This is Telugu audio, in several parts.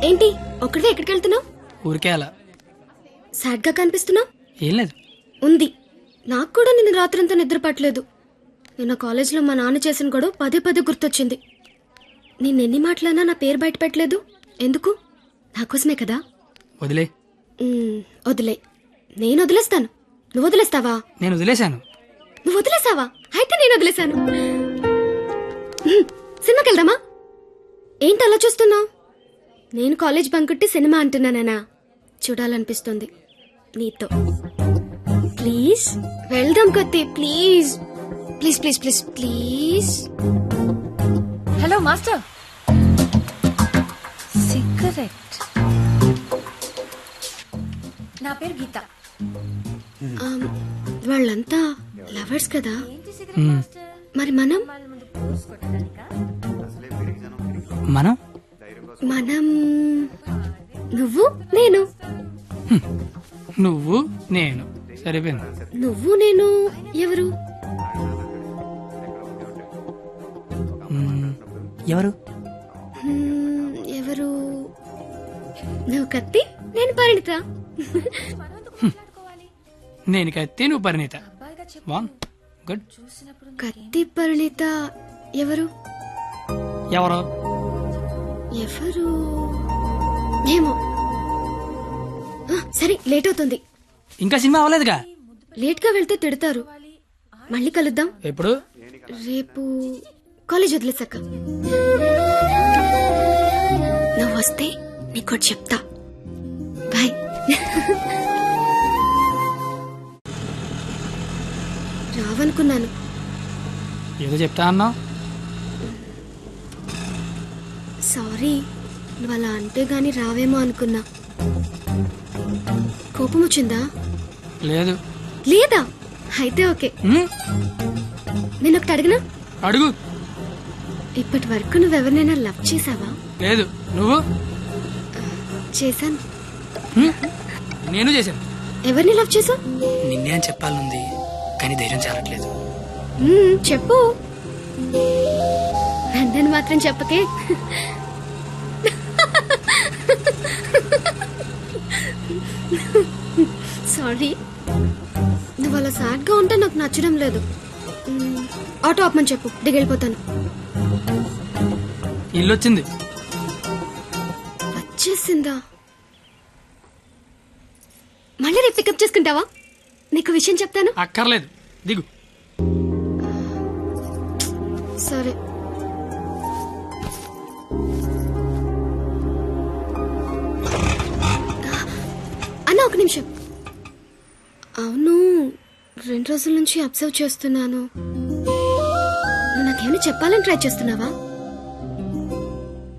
ఏంటి ఒక్కడే ఎక్కడికి వెళ్తున్నావు? ఊరికే అలా. సాడ్ గా కనిపిస్తున్నావు. ఏం లేదు. ఉంది. నాకు కూడా నిన్న రాత్రంతా నిద్ర పట్టలేదు. నిన్న కాలేజ్లో మా నాన్న చేసిన గొడవ పదే పదే గుర్తొచ్చింది. నిన్నెన్ని మాటలన్నా నా పేరు బయట పెట్టలేదు. ఎందుకు? నాకోసమే కదా. వదిలే. వదిలే. నేను వదిలేస్తాను. నువ్వు వదిలేస్తావా? నేను వదిలేశాను. నువ్వు వదిలేసావా? అయితే నేను వదిలేశాను. సినిమాకి వెళ్దామా? ఏంటి అలా చూస్తున్నావు? నేను కాలేజ్ బంకుట్టి సినిమా అంటున్నానా? చూడాలనిపిస్తుంది నీతో. ప్లీజ్ వెళ్దాం కత్తి. Please please please please please. Hello master. Cigarette. నా పేరు గీత. వాళ్ళంతా లవర్స్ కదా. మరి మనం మనం మనం నువ్వు నేను. నువ్వు నేను సరిపోయింది. నువ్వు నేను ఎవరు? ఎవరు? ఎవరు? నువ్వు కత్తి, నేను పరిణిత. నేను కత్తి, నువ్వు పరిణీత. గుడ్. కత్తి పరిణిత ఎవరు? ఎవరు? ఎవరు ఏమో. సరే లేట్ అవుతుంది. ఇంకా సినిమా అవ్వలేదుగా. లేట్ గా వెళ్తే తిడతారు. మళ్ళీ కలుద్దాం. ఎప్పుడు? రేపు కాలేజ్ వదిలేసాక. నువ్వు వస్తే నీకోటి చెప్తా. బాయ్. రావనుకున్నాను. ఏదో చెప్తా అన్నావు. సారీ, నువ్వు అలా అంటే గాని రావేమో అనుకున్నా. కోపం వచ్చిందా? లేదు. లేదా? అయితే ఓకే. నేను ఒకటి అడిగినా? అడుగు. ఇప్పటి వరకు నువ్వెవరినైనా లవ్ చేసావా? లేదు. నువ్వు? చేశాను. నేను చేశాను. ఎవరిని లవ్ చేసావు? నిన్నే అని చెప్పాలనుంది కానీ ధైర్యం చాలట్లేదు. చెప్పు. నన్ను మాత్రం చెప్పకే. సారీ. నువ్వు అలా సాడ్ గా ఉంటే నాకు నచ్చడం లేదు. ఆటో ఆపమని చెప్పు, దిగెళ్ళిపోతాను. ఇల్లు వచ్చింది. వచ్చేసిందా? మళ్ళీ రేపు పికప్ చేసుకుంటావా? నీకు విషయం చెప్తాను. అక్కర్లేదు, దిగు. సరే. అన్న ఒక నిమిషం. అవును, 2 రోజుల నుంచి అబ్జర్వ్ చేస్తున్నాను. నువ్వు నాకేమైనా చెప్పాలని ట్రై చేస్తున్నావా?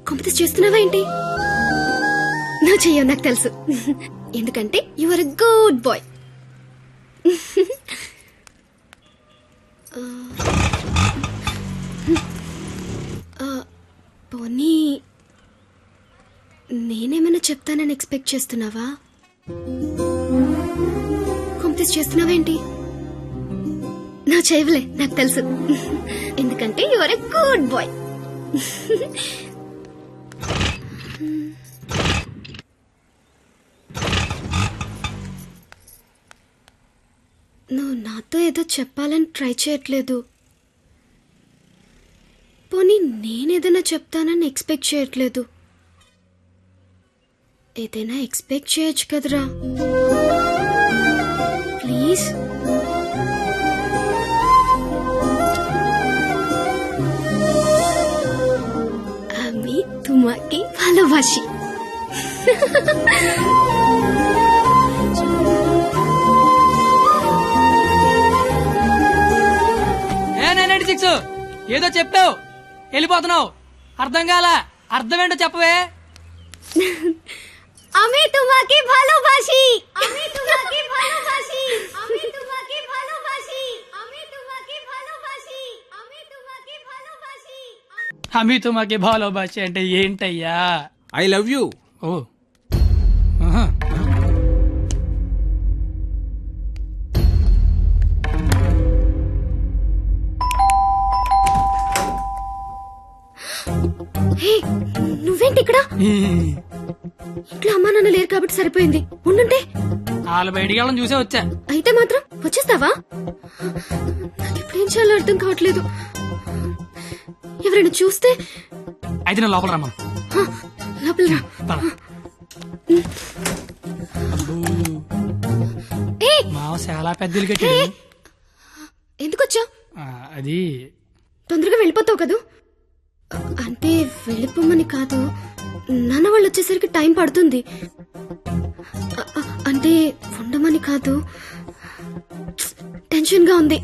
కాంపిటీస్ చేస్తున్నావా ఏంటి? నువ్వు చెయ్యవు నాకు తెలుసు. ఎందుకంటే you are a good boy. పోనీ నేనేమైనా చెప్తానని ఎక్స్పెక్ట్ చేస్తున్నావా? కాంపిటీస్ చేస్తున్నావా ఏంటి? నువ్వు చేయవులే నాకు తెలుసు. ఎందుకంటే you are a good boy. నువ్వు నాతో ఏదో చెప్పాలని ట్రై చేయట్లేదు. పోనీ నేనేదైనా చెప్తానని ఎక్స్పెక్ట్ చేయట్లేదు. ఏదైనా ఎక్స్పెక్ట్ చేయొచ్చు కదరా. ప్లీజ్. আমি তোমাকে ভালোবাসি. ఏదో చెప్పావు, వెళ్ళిపోతున్నావు. అర్థం కాల. అర్థం ఏంటో చెప్పవే. আমি তোমাকে ভালোবাসি. আমি তোমাকে ভালোবাসি. আমি তোমাকে ভালোবাসি. আমি তোমাকে ভালোবাসি. আমি তোমাকে ভালোবাসি. అమి తుమాకి భాలోబాషి అంటే ఏంటయ్యా? I love you. ఓ. హే, నువ్వేంటి ఇక్కడ? ఇంట్లో అమ్మా నాన్న లేరు కాబట్టి సరిపోయింది. ఉండుంటే వాళ్ళు బయటికి వెళ్ళడం చూసే వచ్చా. అయితే మాత్రం వచ్చేస్తావా? నాకు ఇప్పుడేం చేయాలో అర్థం కావట్లేదు. ఎవరైనా చూస్తే? అయితే నేను లోపల రమ్మను. హ, లోపల రా. పద. ఏయ్, మావ చాలా పెద్దలు కట్టాడు. ఎందుకు వచ్చావు? అది తొందరగా వెళ్ళిపోతావు కదూ? అంటే వెళ్ళిపోమని కాదు, నాన్న వాళ్ళు వచ్చేసరికి టైం పడుతుంది. అంటే ఉండమని కాదు, టెన్షన్ గా ఉంది.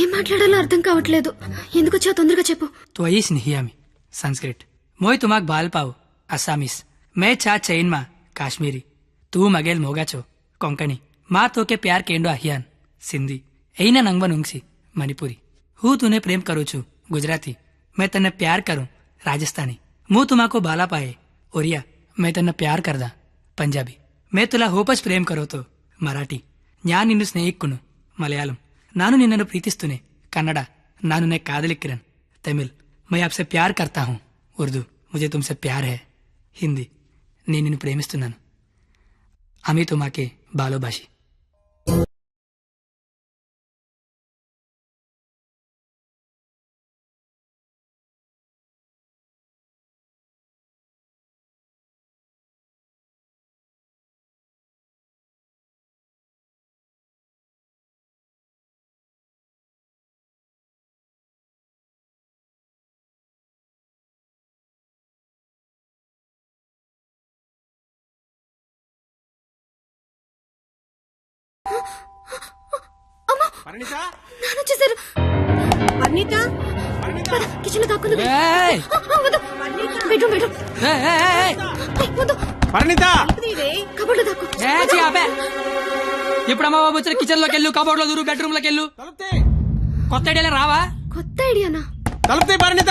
ఏం మాట్లాడాలో అర్థం కావట్లేదు. ఎందుకు వచ్చావు? తొందరగా చెప్పు. तो आई स्नेहियामी संस्कृत मोय तुमाक बाल पाव असामीस मैं चा चैन मा काश्मीरी तू मगेल मोगाचो कोंकणी माँ तो के प्यार केंडो अहियान सिंधी ऐना नंगवा नुंगसी मणिपुरी हूँ तूने प्रेम करू छू गुजराती मैं तन्ने प्यार करूं राजस्थानी मुँह तुमाको बाला पाए ओरिया मैं तन्ने प्यार करदा पंजाबी मैं तुला होपच प्रेम करो तो मराठी न्या निन्नु स्नेहिक्कुनु मलयालम नानु निन्ननु प्रीतिस्तुने कन्नड नानु ने कादलिक्किरन तमिल मैं आपसे प्यार करता हूँ उर्दू मुझे तुमसे प्यार है हिंदी నేను నిన్ను ప్రేమిస్తున్నాను అమీ తుమాకే బాలోబాషి నాన్న వచ్చేసారు. పద, కిచెన్ లో దాక్కుంది. ఏయ్! Bedroom bedroom. వద్దు. కబోర్డ్ లో దాక్కు. ఇప్పుడు అమ్మ బాబు వచ్చిన కిచెన్ లోకి వెళ్ళు, కబోర్డ్ లో దూరు, బెడ్రూమ్ లోకి వెళ్ళు. కొత్త ఐడియా రావా? కొత్త ఐడియానా? తలుపుతే పరిణిత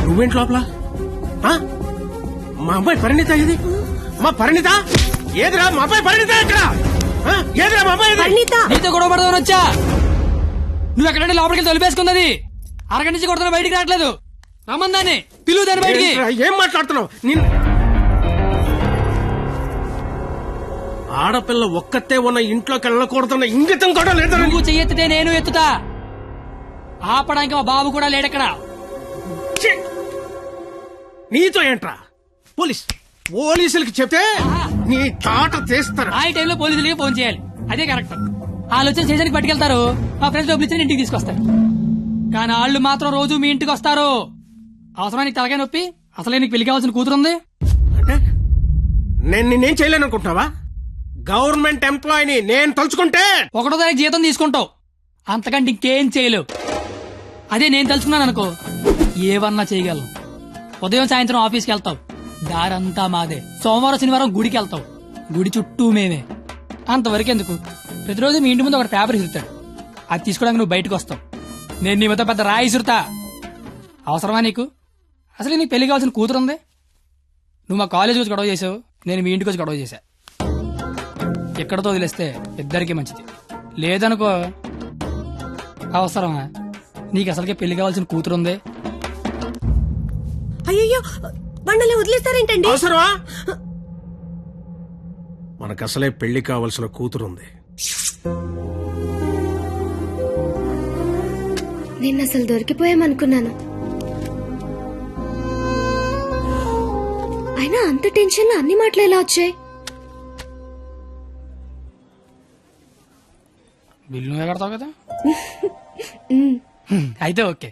నువ్వేంటి లోపల? ఆ? మా అమ్మాయి పరిణిత ఇది? మా పరిణిత ఏదిరా? మా అమ్మాయి పరిణిత ఎక్కడ? ఆ? ఏదిరా మా అమ్మాయి ఇది? నీతో గొడవ పడదామని వచ్చా. నువ్వు ఎక్కడంటే లోపలికి వెళ్ళి తలిపేసుకున్నది. అరగంట నుంచి కొడుతున్నా, బయటికి రావట్లేదు. రమ్మందాన్ని పిలువు దాన్ని బయటికి. ఏంట్రా, ఏం మాట్లాడుతున్నావు? ఆడపిల్ల ఒక్కతే ఉన్న ఇంట్లోకి వెళ్ళకూడదన్న ఇంగితం కూడా లేదా? నువ్వు చెయ్యెత్తితే నేను ఎత్తుతా. ఆపడానికి మా బాబు కూడా లేడెక్కడ. ఛీ! నీతో ఏంట్రా? పోలీసులకి చెప్తే నీ తాట తీస్తారు. ఆ టైంలో పోలీసులకి ఫోన్ చేయాలి. అదే కరెక్ట్. వాళ్ళు వచ్చి స్టేషన్కి పట్టుకెళ్తారు. మా ఫ్రెండ్స్ డబ్బులు ఇచ్చి ఇంటికి తీసుకొస్తారు. కానీ వాళ్ళు మాత్రం రోజు మీ ఇంటికి వస్తారు. అవసరమా నీకు తలకాయ నొప్పి? అసలే నీకు పెళ్లి కావాల్సిన కూతురుంది. అంటే నేను నిన్నేం చేయలేను అనుకుంటున్నావా? గవర్నమెంట్ ఎంప్లాయీని నేను తలుచుకుంటే 1వ తారీఖు జీతం తీసుకుంటావు. అంతకంటే ఇంకేం చేయలేవు. అదే నేను తలుచుకున్నాను అనుకో, ఏవన్నా చేయగలను. ఉదయం సాయంత్రం ఆఫీస్కి వెళ్తావు, దారంతా మాదే. సోమవారం శనివారం గుడికి వెళ్తావు, గుడి చుట్టూ మేమే. అంతవరకు ఎందుకు, ప్రతిరోజు మీ ఇంటి ముందు ఒక పేపర్ ఇసురుతాడు. అది తీసుకోవడానికి నువ్వు బయటకు వస్తావు. నేను నీ మీద పెద్ద రాయి ఇసురుతా. అవసరమా నీకు? అసలు నీకు పెళ్లి కావాల్సిన కూతురుంది. నువ్వు మా కాలేజీకి వచ్చి గొడవ చేసావు, నేను మీ ఇంటికి వచ్చి గొడవ చేశా. ఎక్కడితో వదిలేస్తే ఇద్దరికి మంచిది. లేదనుకో, అవసరమా? నీకు అసలుకే పెళ్లి కావాల్సిన కూతురుంది. అయ్యో బండలే వదిలేస్తారేంటండి? అవసరమా? మనకు అసలే పెళ్లి కావలసిన కూతురుంది. నేను అసలు దొరికిపోయామనుకున్నాను. అయినా అంత టెన్షన్ లో అన్ని మాటలు ఎలా వచ్చాయి? బిల్లు నువ్వే కడతావు కదా. అయితే ఓకే.